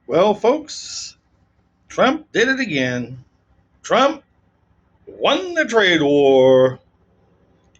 Well, folks, Trump did it again. Trump won the trade war.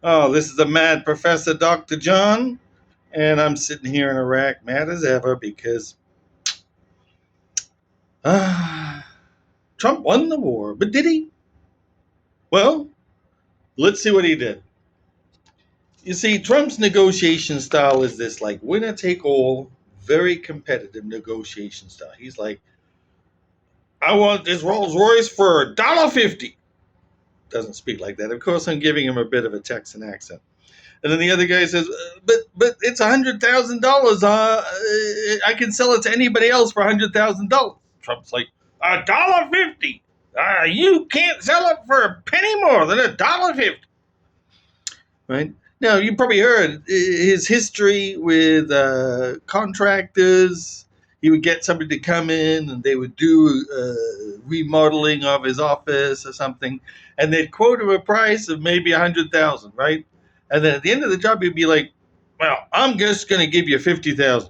Oh, this is the mad Professor Dr. John, and I'm sitting here in Iraq, mad as ever because uh, Trump won the war. But did he? Well, let's see what he did. You see, Trump's negotiation style is this like winner take all, very competitive negotiation style. He's like, I want this Rolls Royce for $1.50. Doesn't speak like that. Of course, I'm giving him a bit of a Texan accent. And then the other guy says, "But it's $100,000. I can sell it to anybody else for $100,000." Trump's like, $1.50. You can't sell it for a penny more than $1.50. Right now, you probably heard his history with contractors. He would get somebody to come in, and they would do remodeling of his office or something, and they'd quote him a price of maybe 100,000, right? And then at the end of the job, he'd be like, "Well, I'm just going to give you 50,000."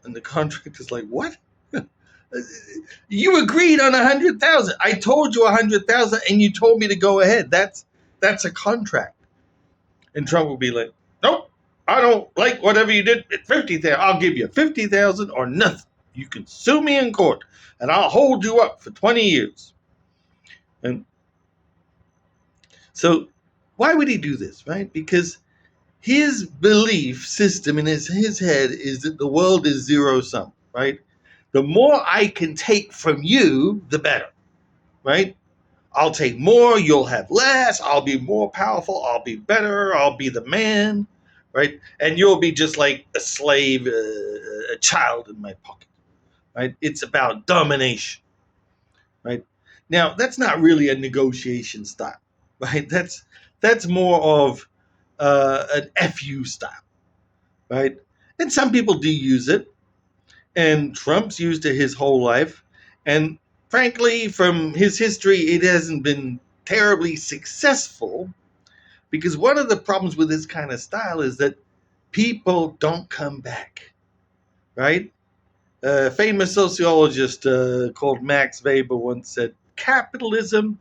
And the contractor's like, "What? You agreed on 100,000. I told you 100,000, and you told me to go ahead. That's a contract." And Trump will be like, "Nope, I don't like whatever you did at 50,000. I'll give you 50,000 or nothing. You can sue me in court, and I'll hold you up for 20 years." And so, why would he do this, right? Because his belief system in his head is that the world is zero sum, right? The more I can take from you, the better, right? I'll take more, you'll have less, I'll be more powerful, I'll be better, I'll be the man, right? And you'll be just like a slave, a child in my pocket, right? It's about domination, right? Now, that's not really a negotiation style, right? That's more of an FU style, right? And some people do use it, and Trump's used it his whole life. And frankly, from his history, it hasn't been terribly successful because one of the problems with this kind of style is that people don't come back, right? A famous sociologist called Max Weber once said, "Capitalism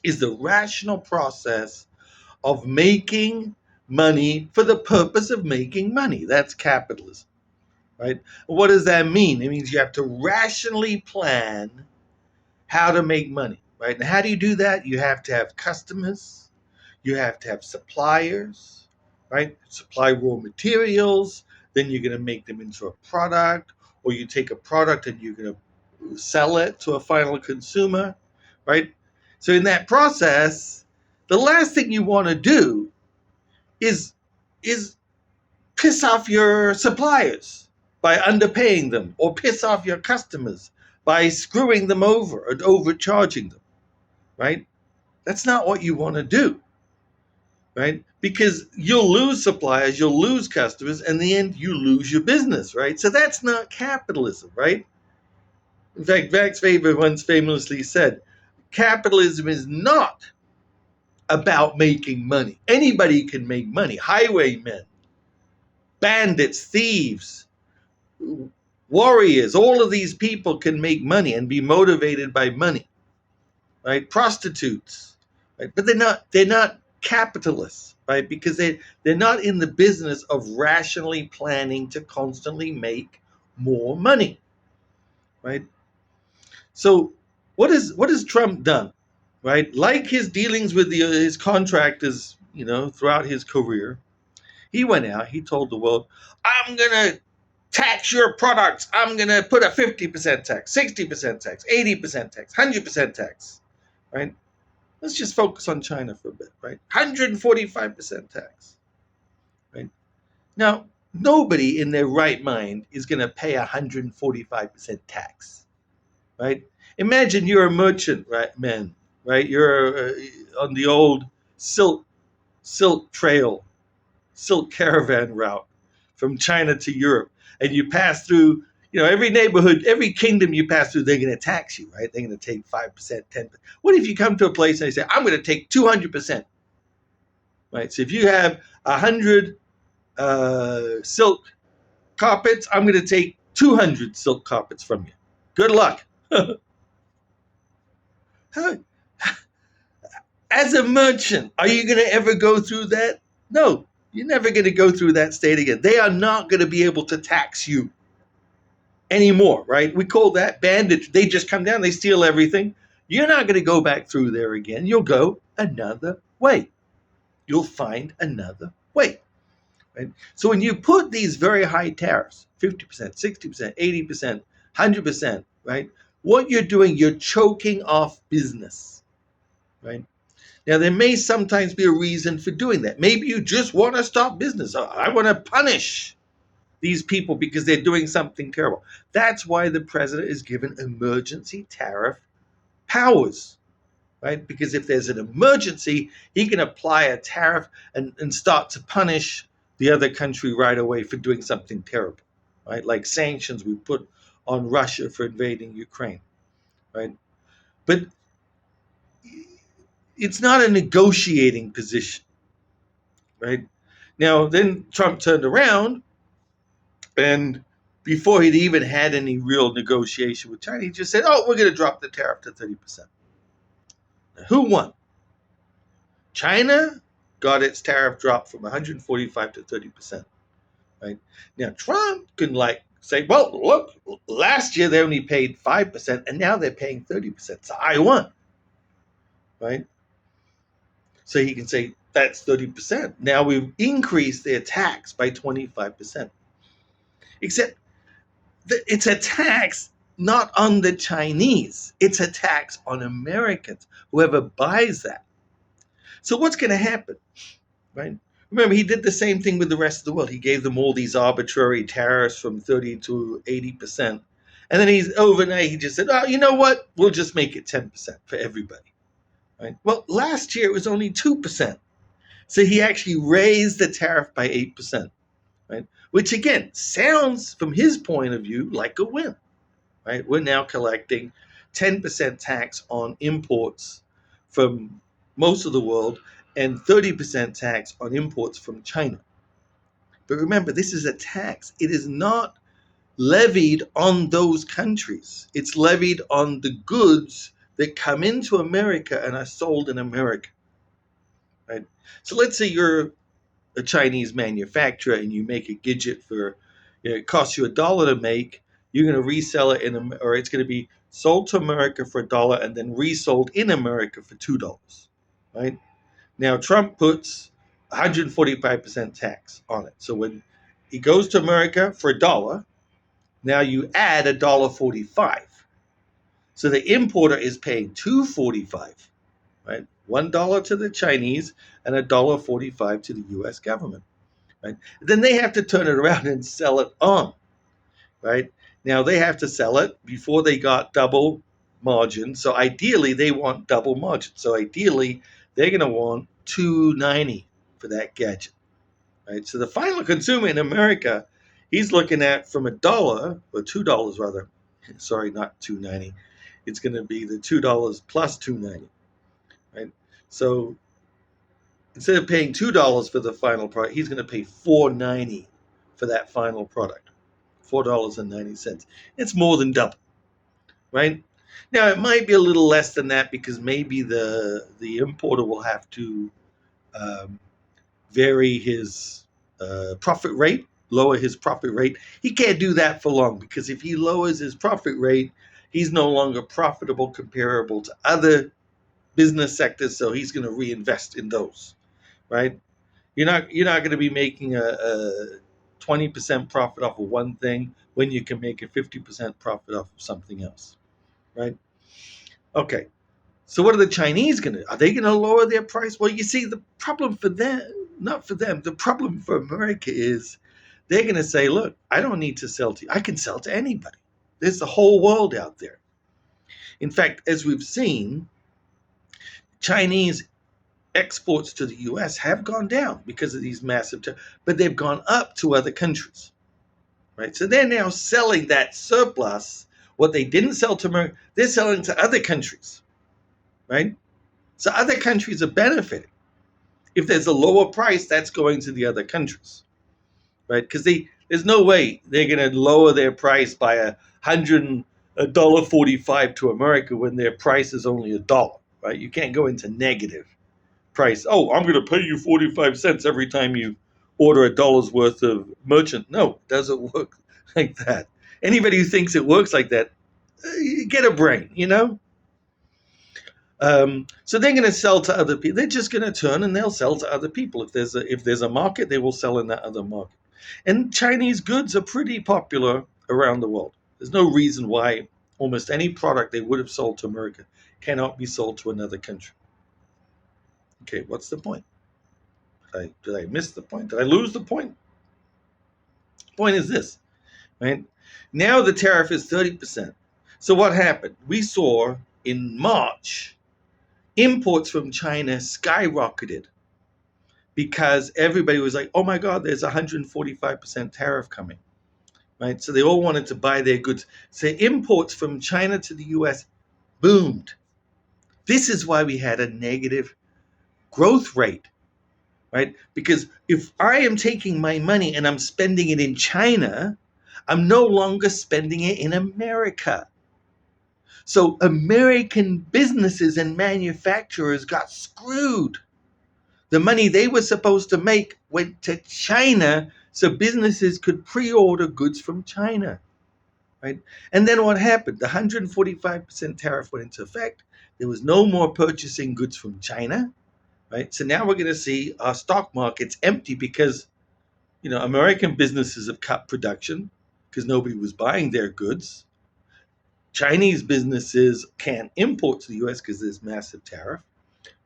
is the rational process of making money for the purpose of making money." That's capitalism. Right? What does that mean? It means you have to rationally plan how to make money, right? And how do you do that? You have to have customers, you have to have suppliers, right? Supply raw materials, then you're going to make them into a product, or you take a product and you're going to sell it to a final consumer, right? So in that process, the last thing you want to do is is piss off your suppliers by underpaying them, or piss off your customers by screwing them over or overcharging them, right? That's not what you want to do, right? Because you'll lose suppliers, you'll lose customers, and in the end, you lose your business, right? So that's not capitalism, right? In fact, Max Weber once famously said, capitalism is not about making money. Anybody can make money. Highwaymen, bandits, thieves, warriors, all of these people can make money and be motivated by money, right? Prostitutes, right? But they're not capitalists, right? Because they're not in the business of rationally planning to constantly make more money, right? So what has Trump done, right? Like his dealings with his contractors, throughout his career, he went out, he told the world, "I'm gonna tax your products. I'm going to put a 50% tax, 60% tax, 80% tax, 100% tax," right? Let's just focus on China for a bit, right? 145% tax, right? Now, nobody in their right mind is going to pay 145% tax, right? Imagine you're a merchant, right, man, right? You're on the old silk trail, silk caravan route from China to Europe, and you pass through, every neighborhood, every kingdom you pass through, they're going to tax you, right? They're going to take 5%, 10%. What if you come to a place and they say, "I'm going to take 200%," right? So if you have 100 silk carpets, I'm going to take 200 silk carpets from you. Good luck. As a merchant, are you going to ever go through that? No, you're never going to go through that state again. They are not going to be able to tax you anymore, right? We call that bandage. They just come down, they steal everything. You're not going to go back through there again. You'll go another way. You'll find another way. Right? So when you put these very high tariffs, 50%, 60%, 80%, 100%, right? What you're doing, you're choking off business, right? Now, there may sometimes be a reason for doing that. Maybe you just want to stop business. I want to punish these people because they're doing something terrible. That's why the president is given emergency tariff powers, right? Because if there's an emergency, he can apply a tariff and start to punish the other country right away for doing something terrible, right? Like sanctions we put on Russia for invading Ukraine, right? But it's not a negotiating position, right? Now, then Trump turned around, and before he'd even had any real negotiation with China, he just said, oh, we're going to drop the tariff to 30%. Now, who won? China got its tariff dropped from 145 to 30%. Right? Now, Trump can say, well, look, last year they only paid 5%, and now they're paying 30%. So I won. Right? So he can say, that's 30%. Now we've increased their tax by 25%. Except it's a tax not on the Chinese. It's a tax on Americans, whoever buys that. So what's going to happen, right? Remember, he did the same thing with the rest of the world. He gave them all these arbitrary tariffs from 30 to 80%. And then overnight, he just said, oh, you know what? We'll just make it 10% for everybody. Right? Well, last year it was only 2%. So he actually raised the tariff by 8%. Right? Which again sounds from his point of view like a win, right? We're now collecting 10% tax on imports from most of the world and 30% tax on imports from China. But remember, this is a tax. It is not levied on those countries. It's levied on the goods that come into America and are sold in America, right? So let's say you're a Chinese manufacturer and you make a gadget for, it costs you $1 to make, you're going to resell it or it's going to be sold to America for $1 and then resold in America for $2, right? Now Trump puts 145% tax on it. So when he goes to America for $1, now you add $1.45. So the importer is paying $2.45, right? $1 to the Chinese and $1.45 to the U.S. government. Right? Then they have to turn it around and sell it on, right? Now they have to sell it before they got double margin. So ideally they want double margin. So ideally they're going to want $2.90 for that gadget, right? So the final consumer in America, he's looking at from $1 or $2 rather. Sorry, not $2.90. It's going to be the $2 plus $2.90, right? So instead of paying $2 for the final product, he's going to pay $4.90 for that final product. $4.90. It's more than double, right? Now it might be a little less than that because maybe the importer will have to vary his profit rate, lower his profit rate. He can't do that for long because if he lowers his profit rate, he's no longer profitable comparable to other business sectors, so he's going to reinvest in those. Right? You're not going to be making a 20% profit off of one thing when you can make a 50% profit off of something else, right? Okay, so what are the Chinese going to do? Are they going to lower their price? Well, you see, the problem for them, not for them, the problem for America is they're going to say, look, I don't need to sell to you. I can sell to anybody. There's the whole world out there. In fact, as we've seen, Chinese exports to the U.S. have gone down because of these massive, but they've gone up to other countries, right? So they're now selling that surplus, what they didn't sell to America, they're selling to other countries, right? So other countries are benefiting. If there's a lower price, that's going to the other countries, right? Because There's no way they're going to lower their price by $1.45 to America when their price is only $1, right? You can't go into negative price. Oh, I'm going to pay you 45 cents every time you order $1 worth of merchant. No, it doesn't work like that. Anybody who thinks it works like that, get a brain, you know? So they're going to sell to other people. They're just going to turn and they'll sell to other people. If there's a market, they will sell in that other market. And Chinese goods are pretty popular around the world. There's no reason why almost any product they would have sold to America cannot be sold to another country. Okay, what's the point? Did I miss the point? Did I lose the point? The point is this, right? Now the tariff is 30%. So what happened? We saw in March imports from China skyrocketed because everybody was like, oh my God, there's 145% tariff coming, right? So they all wanted to buy their goods. So imports from China to the US boomed. This is why we had a negative growth rate, right? Because if I am taking my money and I'm spending it in China, I'm no longer spending it in America. So American businesses and manufacturers got screwed. The money they were supposed to make went to China so businesses could pre-order goods from China, right? And then what happened? The 145% tariff went into effect. There was no more purchasing goods from China, right? So now we're going to see our stock markets empty because, American businesses have cut production because nobody was buying their goods. Chinese businesses can't import to the US because there's massive tariff,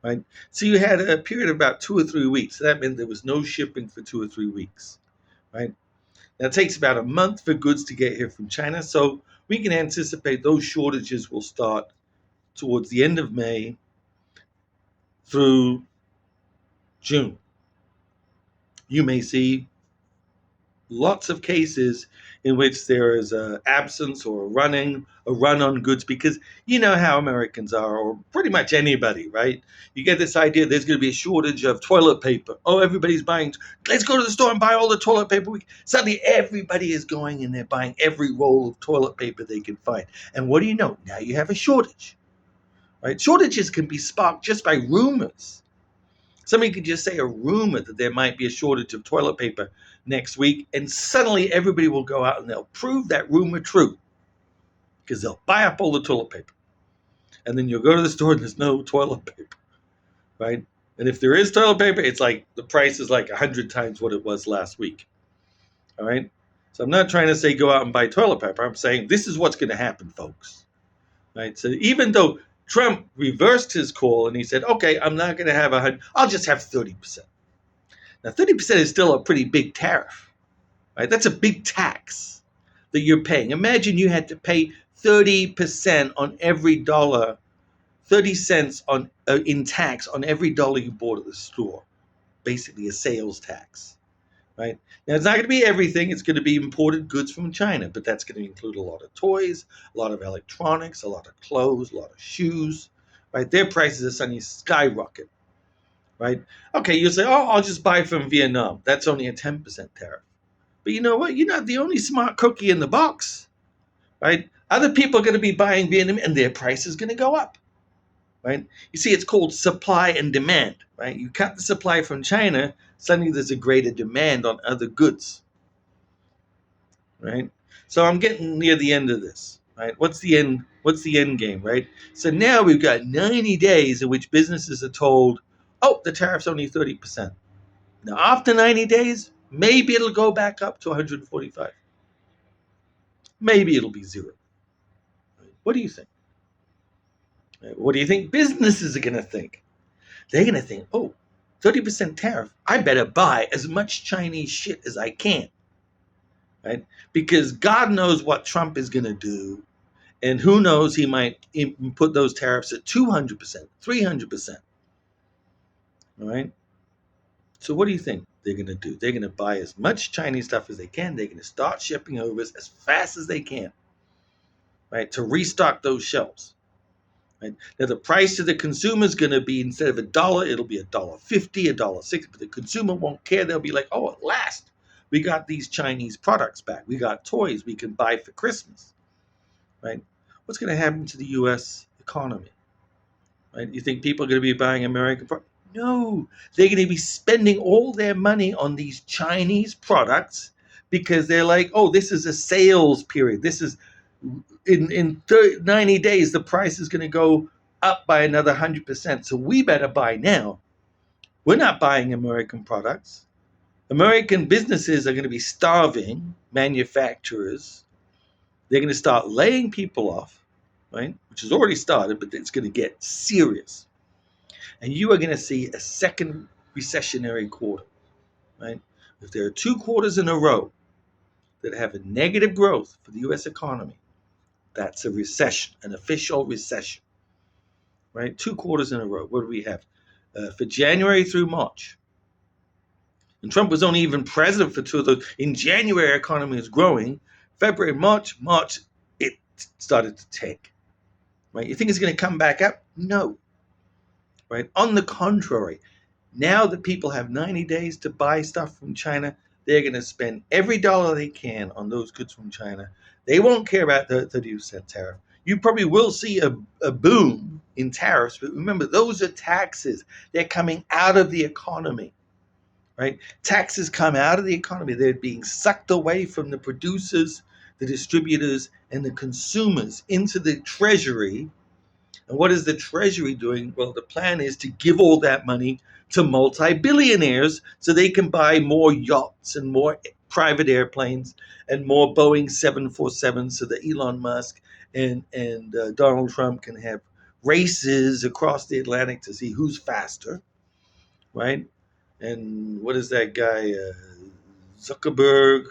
right? So you had a period of about 2 or 3 weeks. So that meant there was no shipping for 2 or 3 weeks, right? Now it takes about a month for goods to get here from China. So we can anticipate those shortages will start towards the end of May through June. You may see lots of cases in which there is an absence or a run on goods because you know how Americans are, or pretty much anybody, right? You get this idea there's going to be a shortage of toilet paper. Oh, everybody's buying. Let's go to the store and buy all the toilet paper. Suddenly, everybody is going and they're buying every roll of toilet paper they can find. And what do you know? Now you have a shortage, right? Shortages can be sparked just by rumors. Somebody could just say a rumor that there might be a shortage of toilet paper next week, and suddenly everybody will go out and they'll prove that rumor true because they'll buy up all the toilet paper. And then you'll go to the store and there's no toilet paper, right? And if there is toilet paper, it's like the price is like 100 times what it was last week, all right? So I'm not trying to say go out and buy toilet paper. I'm saying this is what's going to happen, folks, right? So even though Trump reversed his call and he said, okay, I'm not going to have 100, I'll just have 30%. Now, 30% is still a pretty big tariff, right? That's a big tax that you're paying. Imagine you had to pay 30% on every dollar, 30 cents in tax on every dollar you bought at the store, basically a sales tax, right? Now, it's not going to be everything. It's going to be imported goods from China, but that's going to include a lot of toys, a lot of electronics, a lot of clothes, a lot of shoes, right? Their prices are suddenly skyrocket, right? Okay, you'll say, oh, I'll just buy from Vietnam. That's only a 10% tariff. But you know what? You're not the only smart cookie in the box, right? Other people are going to be buying Vietnam and their price is going to go up, right? You see, it's called supply and demand, right? You cut the supply from China, suddenly there's a greater demand on other goods, right? So I'm getting near the end of this, right? What's the end game, right? So now we've got 90 days in which businesses are told, oh, the tariff's only 30%. Now, after 90 days, maybe it'll go back up to 145. Maybe it'll be zero. What do you think? What do you think businesses are going to think? They're going to think, oh, 30% tariff. I better buy as much Chinese shit as I can, right? Because God knows what Trump is going to do. And who knows, he might put those tariffs at 200%, 300%. All right? So what do you think they're going to do? They're going to buy as much Chinese stuff as they can. They're going to start shipping over as fast as they can, right, to restock those shelves. Right? Now, the price to the consumer is going to be, instead of $1, it'll be $1.50, $1.60, but the consumer won't care. They'll be like, oh, at last, we got these Chinese products back. We got toys we can buy for Christmas, right? What's going to happen to the U.S. economy, right? You think people are going to be buying American products? No, they're going to be spending all their money on these Chinese products because they're like, oh, this is a sales period. This is in 90 days, the price is going to go up by another 100%. So we better buy now. We're not buying American products. American businesses are going to be starving, manufacturers. They're going to start laying people off, right? Which has already started, but it's going to get serious. And you are going to see a second recessionary quarter, right? If there are 2 quarters in a row that have a negative growth for the US economy, that's a recession, an official recession, right? 2 quarters in a row. What do we have? For January through March, and Trump was only even president for 2 of those. In January, our economy was growing. February, March, it started to tank. Right? You think it's going to come back up? No. Right? On the contrary, now that people have 90 days to buy stuff from China, they're going to spend every dollar they can on those goods from China. They won't care about the 30% tariff. You probably will see a boom in tariffs, but remember, those are taxes. They're coming out of the economy. Right? Taxes come out of the economy. They're being sucked away from the producers, the distributors, and the consumers into the treasury. And what is the treasury doing? Well, the plan is to give all that money to multi-billionaires so they can buy more yachts and more private airplanes and more Boeing 747s so that Elon Musk and Donald Trump can have races across the Atlantic to see who's faster, right? And what is that guy? Zuckerberg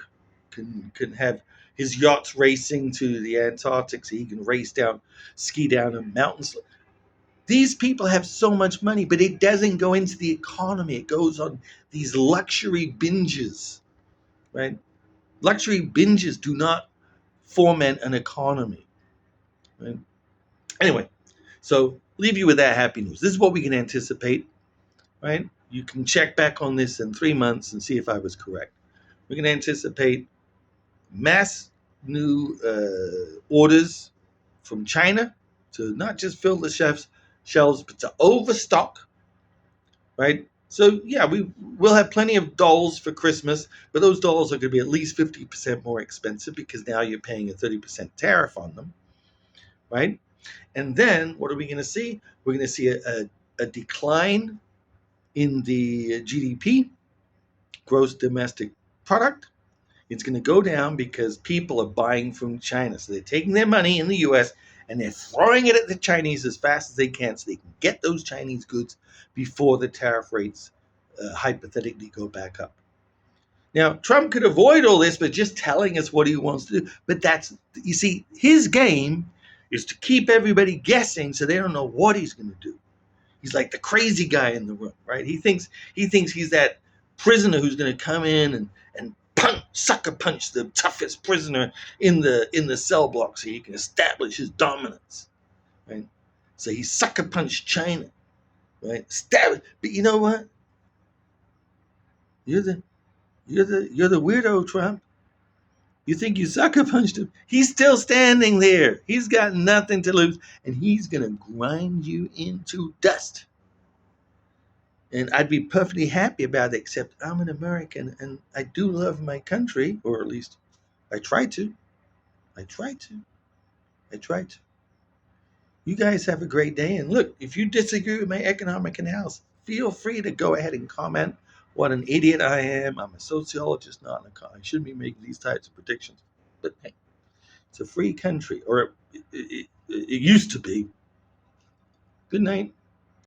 can have his yachts racing to the Antarctic so he can ski down a mountain. These people have so much money, but it doesn't go into the economy. It goes on these luxury binges, right? Luxury binges do not foment an economy, right? Anyway, so leave you with that happy news. This is what we can anticipate, right? You can check back on this in 3 months and see if I was correct. We can anticipate mass new orders from China to not just fill the shelves, but to overstock, right? So yeah, will have plenty of dolls for Christmas, but those dolls are going to be at least 50% more expensive because now you're paying a 30% tariff on them, right? And then what are we going to see? We're going to see a decline in the GDP, gross domestic product. It's going to go down because people are buying from China. So they're taking their money in the US and they're throwing it at the Chinese as fast as they can so they can get those Chinese goods before the tariff rates hypothetically go back up. Now, Trump could avoid all this by just telling us what he wants to do. But you see, his game is to keep everybody guessing so they don't know what he's going to do. He's like the crazy guy in the room, right? He thinks he's that prisoner who's going to come in and sucker punch the toughest prisoner in the cell block so he can establish his dominance, right? So he sucker punched China, right? But you know what? You're the weirdo, Trump. You think you sucker punched him? He's still standing there. He's got nothing to lose, and he's gonna grind you into dust. And I'd be perfectly happy about it, except I'm an American and I do love my country, or at least I try to. I try to. I try to. You guys have a great day. And look, if you disagree with my economic analysis, feel free to go ahead and comment what an idiot I am. I'm a sociologist, not an economist. I shouldn't be making these types of predictions. But hey, it's a free country, or it used to be. Good night.